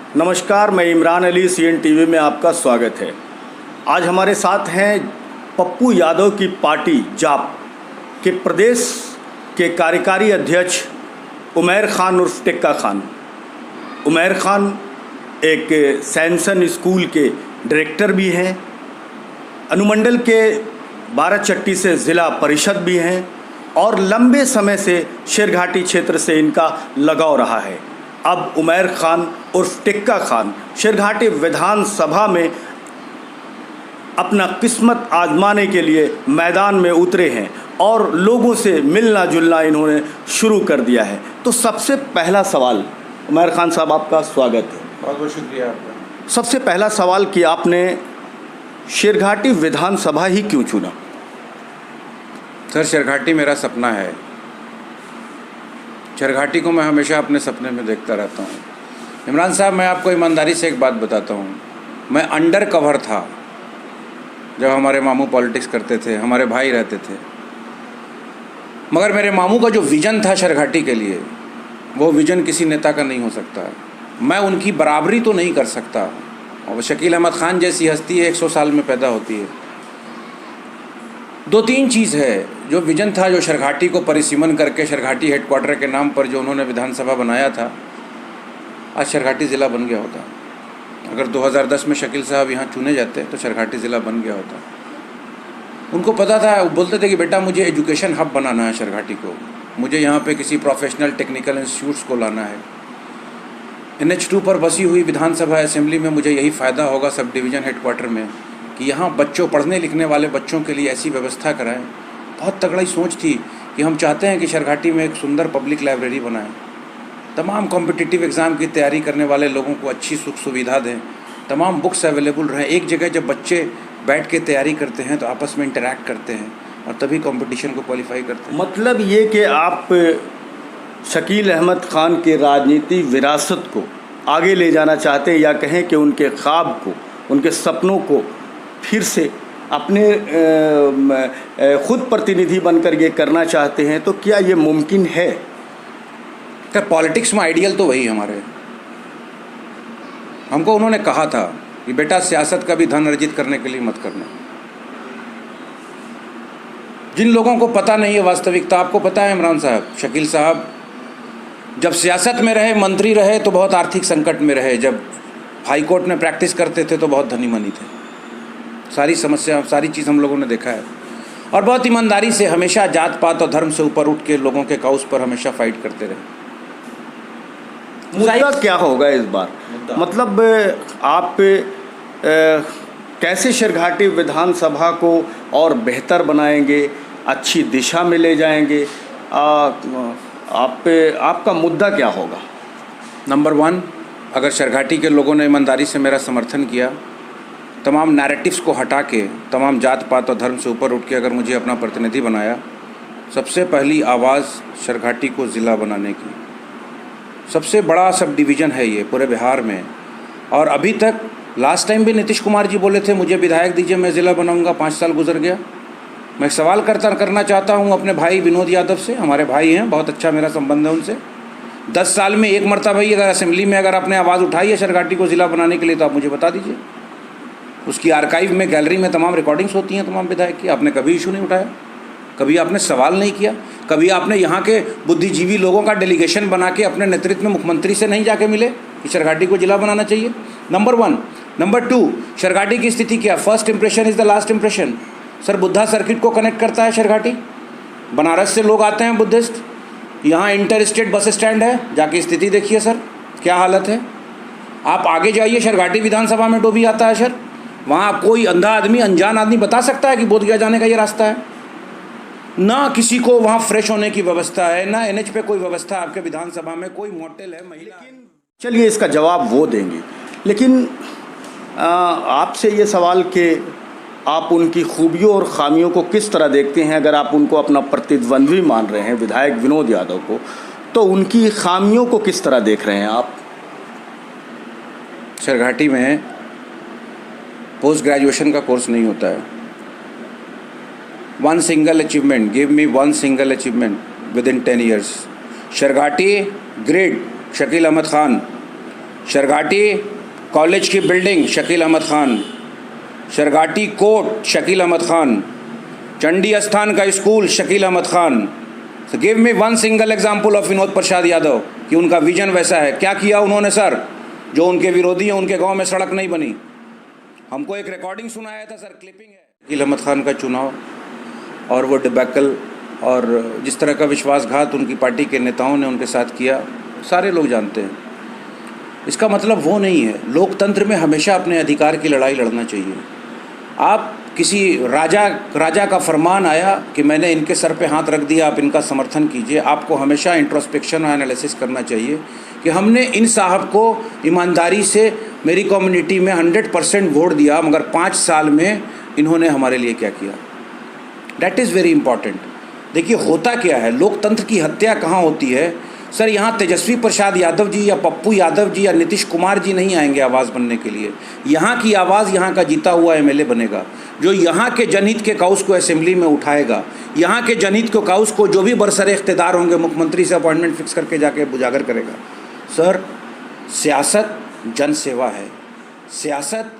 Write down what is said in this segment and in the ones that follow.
नमस्कार, मैं Imran Ali, CN TV में आपका स्वागत है। आज हमारे साथ हैं पप्पू यादव की पार्टी जाप के प्रदेश के कार्यकारी अध्यक्ष उमैर खान उर्फ टिक्का खान। उमैर खान एक सैनसन स्कूल के डायरेक्टर भी हैं, अनुमंडल के बाराचट्टी से ज़िला परिषद भी हैं और लंबे समय से शेरघाटी क्षेत्र से इनका लगाव रहा है। अब उमैर खान उर्फ टिक्का खान शेरघाटी विधानसभा में अपना किस्मत आजमाने के लिए मैदान में उतरे हैं और लोगों से मिलना जुलना इन्होंने शुरू कर दिया है। तो सबसे पहला सवाल, उमैर खान साहब आपका स्वागत है। बहुत बहुत शुक्रिया आपका। सबसे पहला सवाल कि आपने शेरघाटी विधानसभा ही क्यों चुना? सर, शेरघाटी मेरा सपना है। शेरघाटी को मैं हमेशा अपने सपने में देखता रहता हूँ। इमरान साहब, मैं आपको ईमानदारी से एक बात बताता हूँ। मैं अंडर कवर था जब हमारे मामू पॉलिटिक्स करते थे, हमारे भाई रहते थे, मगर मेरे मामू का जो विज़न था शेरघाटी के लिए, वो विज़न किसी नेता का नहीं हो सकता। मैं उनकी बराबरी तो नहीं कर सकता। और शकील अहमद ख़ान जैसी हस्ती है 100 साल में पैदा होती है। 2-3 चीज़ है जो विजन था, जो शेरघाटी को परिसीमन करके शेरघाटी हेडक्वार्टर के नाम पर जो उन्होंने विधानसभा बनाया था, आज शेरघाटी ज़िला बन गया होता। अगर 2010 में शकील साहब यहाँ चुने जाते तो शेरघाटी ज़िला बन गया होता। उनको पता था, वो बोलते थे कि बेटा मुझे एजुकेशन हब बनाना है शेरघाटी को, मुझे यहाँ पे किसी प्रोफेशनल टेक्निकल इंस्टीट्यूट्स को लाना है। NH2 पर बसी हुई विधानसभा असेंबली में मुझे यही फ़ायदा होगा सब डिवीज़न हेडक्वार्टर में कि यहाँ बच्चों, पढ़ने लिखने वाले बच्चों के लिए ऐसी व्यवस्था कराएं। बहुत तगड़ी सोच थी कि हम चाहते हैं कि शेरघाटी में एक सुंदर पब्लिक लाइब्रेरी बनाएं, तमाम कॉम्पिटिटिव एग्ज़ाम की तैयारी करने वाले लोगों को अच्छी सुख सुविधा दें, तमाम बुक्स अवेलेबल रहें। एक जगह जब बच्चे बैठ के तैयारी करते हैं तो आपस में इंटरेक्ट करते हैं और तभी कंपटीशन को क्वालिफाई करते हैं। मतलब ये कि आप शकील अहमद ख़ान के राजनीति विरासत को आगे ले जाना चाहते हैं, या कहें कि उनके ख्वाब को, उनके सपनों को फिर से अपने खुद प्रतिनिधि बनकर ये करना चाहते हैं, तो क्या ये मुमकिन है? क्या पॉलिटिक्स में आइडियल तो वही हमारे। हमको उन्होंने कहा था कि बेटा सियासत का भी धन अर्जित करने के लिए मत करना। जिन लोगों को पता नहीं है वास्तविकता, आपको पता है इमरान साहब, शकील साहब जब सियासत में रहे, मंत्री रहे तो बहुत आर्थिक संकट में रहे, जब हाई कोर्ट में प्रैक्टिस करते थे तो बहुत धनी मनी थे। सारी समस्या, सारी चीज़ हम लोगों ने देखा है और बहुत ईमानदारी से हमेशा जात पात और धर्म से ऊपर उठ के लोगों के काउस पर हमेशा फाइट करते रहे। मुद्दा क्या होगा इस बार? मतलब आप कैसे शेरघाटी विधानसभा को और बेहतर बनाएंगे, अच्छी दिशा में ले जाएंगे? आपका मुद्दा क्या होगा? नंबर 1, अगर शेरघाटी के लोगों ने ईमानदारी से मेरा समर्थन किया, तमाम नैरेटिव्स को हटा के, तमाम जात पात और धर्म से ऊपर उठ के अगर मुझे अपना प्रतिनिधि बनाया, सबसे पहली आवाज़ शेरघाटी को ज़िला बनाने की। सबसे बड़ा सब डिवीज़न है ये पूरे बिहार में। और अभी तक लास्ट टाइम भी नीतीश कुमार जी बोले थे मुझे विधायक दीजिए, मैं ज़िला बनाऊंगा। 5 साल गुजर गया। मैं एक सवाल करना चाहता हूँ अपने भाई विनोद यादव से। हमारे भाई हैं, बहुत अच्छा मेरा संबंध है उनसे। 10 साल में एक मरतबा ही अगर असेंबली में अगर आपने आवाज़ उठाई है शेरघाटी को ज़िला बनाने के लिए, तो आप मुझे बता दीजिए। उसकी आर्काइव में, गैलरी में तमाम रिकॉर्डिंग्स होती हैं तमाम विधायक की। आपने कभी इशू नहीं उठाया, कभी आपने सवाल नहीं किया, कभी आपने यहाँ के बुद्धिजीवी लोगों का डेलीगेशन बना के अपने नेतृत्व में मुख्यमंत्री से नहीं जाके मिले कि शेरघाटी को जिला बनाना चाहिए। नंबर 1। नंबर 2, शेरघाटी की स्थिति क्या? First impression is the last impression. Sir, Buddha circuit को कनेक्ट करता है शेरघाटी। बनारस से लोग आते हैं बुद्धिस्ट, यहाँ इंटर स्टेट बस स्टैंड है, जाके स्थिति देखिए सर क्या हालत है। आप आगे जाइए, शेरघाटी विधानसभा में डोभी आता है सर, वहाँ कोई अंधा आदमी, अनजान आदमी बता सकता है कि बोधगया जाने का ये रास्ता है? ना किसी को वहाँ फ्रेश होने की व्यवस्था है, ना NH पे कोई व्यवस्था है। आपके विधानसभा में कोई मोटेल है, महिला। चलिए, इसका जवाब वो देंगे, लेकिन आपसे ये सवाल कि आप उनकी खूबियों और ख़ामियों को किस तरह देखते हैं? अगर आप उनको अपना प्रतिद्वंद्वी मान रहे हैं, विधायक विनोद यादव को, तो उनकी ख़ामियों को किस तरह देख रहे हैं आप? शेरघाटी में पोस्ट ग्रेजुएशन का कोर्स नहीं होता है। One single achievement, give me one single achievement within 10 years। Sherghati grade Shakeel Ahmad Khan, Sherghati college की बिल्डिंग शकील अहमद खान, शरघाटी कोर्ट शकील अहमद खान, चंडी अस्थान का स्कूल शकील अहमद खान। तो give me one single example of Vinod Prasad Yadav कि उनका विजन वैसा है। क्या किया उन्होंने सर? जो उनके विरोधी हैं उनके गांव में सड़क नहीं बनी। हमको एक रिकॉर्डिंग सुनाया था सर, क्लिपिंग है। शकील अहमद खान का चुनाव और वो डिबैकल और जिस तरह का विश्वासघात उनकी पार्टी के नेताओं ने उनके साथ किया, सारे लोग जानते हैं। इसका मतलब वो नहीं है। लोकतंत्र में हमेशा अपने अधिकार की लड़ाई लड़ना चाहिए। आप किसी राजा का फरमान आया कि मैंने इनके सर पे हाथ रख दिया, आप इनका समर्थन कीजिए। आपको हमेशा इंट्रोस्पेक्शन और एनालिसिस करना चाहिए कि हमने इन साहब को ईमानदारी से, मेरी कम्युनिटी में 100% वोट दिया, मगर 5 साल में इन्होंने हमारे लिए क्या किया। That is very important. देखिए होता क्या है, लोकतंत्र की हत्या कहाँ होती है सर? यहाँ तेजस्वी प्रसाद यादव जी या पप्पू यादव जी या नीतीश कुमार जी नहीं आएंगे आवाज़ बनने के लिए। यहाँ की आवाज़ यहाँ का जीता हुआ एमएलए बनेगा, जो यहाँ के जनहित के काउस को असेंबली में उठाएगा। यहाँ के जनहित के काउस को जो भी बरसरे इख्तिदार होंगे मुख्यमंत्री से अपॉइंटमेंट फिक्स करके जाके उजागर करेगा। सर, सियासत जन सेवा है। सियासत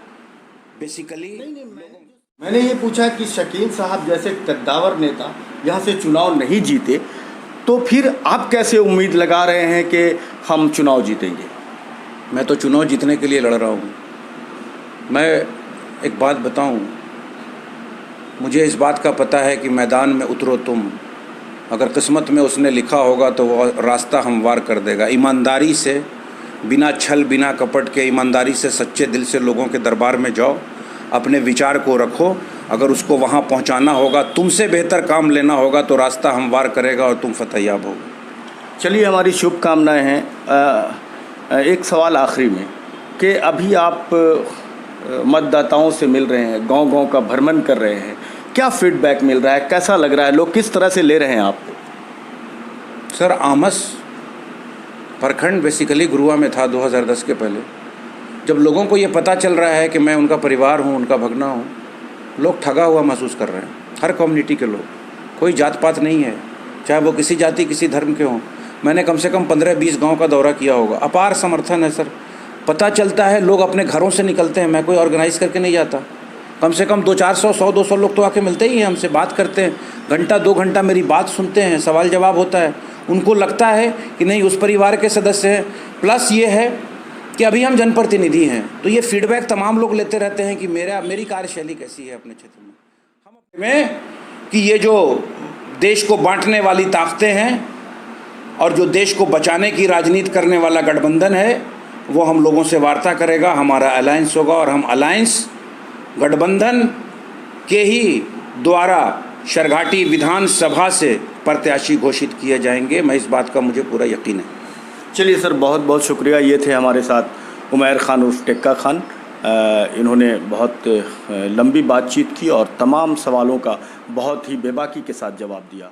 बेसिकली मैंने ये पूछा कि शकील साहब जैसे कद्दावर नेता यहाँ से चुनाव नहीं जीते, तो फिर आप कैसे उम्मीद लगा रहे हैं कि हम चुनाव जीतेंगे? मैं तो चुनाव जीतने के लिए लड़ रहा हूँ। मैं एक बात बताऊँ, मुझे इस बात का पता है कि मैदान में उतरो तुम, अगर किस्मत में उसने लिखा होगा तो वो रास्ता हमवार कर देगा। ईमानदारी से, बिना छल बिना कपट के, ईमानदारी से सच्चे दिल से लोगों के दरबार में जाओ, अपने विचार को रखो। अगर उसको वहाँ पहुँचाना होगा, तुमसे बेहतर काम लेना होगा, तो रास्ता हमवार करेगा और तुम फतेहयाब होगे। चलिए, हमारी शुभकामनाएं हैं। एक सवाल आखिरी में कि अभी आप मतदाताओं से मिल रहे हैं, गांव-गांव का भ्रमण कर रहे हैं, क्या फीडबैक मिल रहा है, कैसा लग रहा है, लोग किस तरह से ले रहे हैं आपको? सर, आमस प्रखंड बेसिकली गुरुआ में था 2010 के पहले। जब लोगों को ये पता चल रहा है कि मैं उनका परिवार हूँ, उनका भगना हूँ, लोग ठगा हुआ महसूस कर रहे हैं। हर कम्युनिटी के लोग, कोई जात पात नहीं है, चाहे वो किसी जाति किसी धर्म के हों। मैंने कम से कम 15-20 गांव का दौरा किया होगा। अपार समर्थन है सर। पता चलता है, लोग अपने घरों से निकलते हैं, मैं कोई ऑर्गेनाइज़ करके नहीं जाता। कम से कम 200-400, 100-200 लोग तो आके मिलते ही हैं, हमसे बात करते हैं, घंटा 2 घंटा मेरी बात सुनते हैं, सवाल जवाब होता है। उनको लगता है कि नहीं उस परिवार के सदस्य हैं। प्लस ये है कि अभी हम जनप्रतिनिधि हैं, तो ये फीडबैक तमाम लोग लेते रहते हैं कि मेरी कार्यशैली कैसी है अपने क्षेत्र में। हम में कि ये जो देश को बांटने वाली ताकतें हैं और जो देश को बचाने की राजनीति करने वाला गठबंधन है, वो हम लोगों से वार्ता करेगा, हमारा अलायंस होगा और हम अलायंस गठबंधन के ही द्वारा शरघाटी विधानसभा से प्रत्याशी घोषित किए जाएंगे। मैं इस बात का मुझे पूरा यकीन है। चलिए सर, बहुत बहुत शुक्रिया। ये थे हमारे साथ उमैर खान उर्फ टेक्का खान। इन्होंने बहुत लंबी बातचीत की और तमाम सवालों का बहुत ही बेबाकी के साथ जवाब दिया।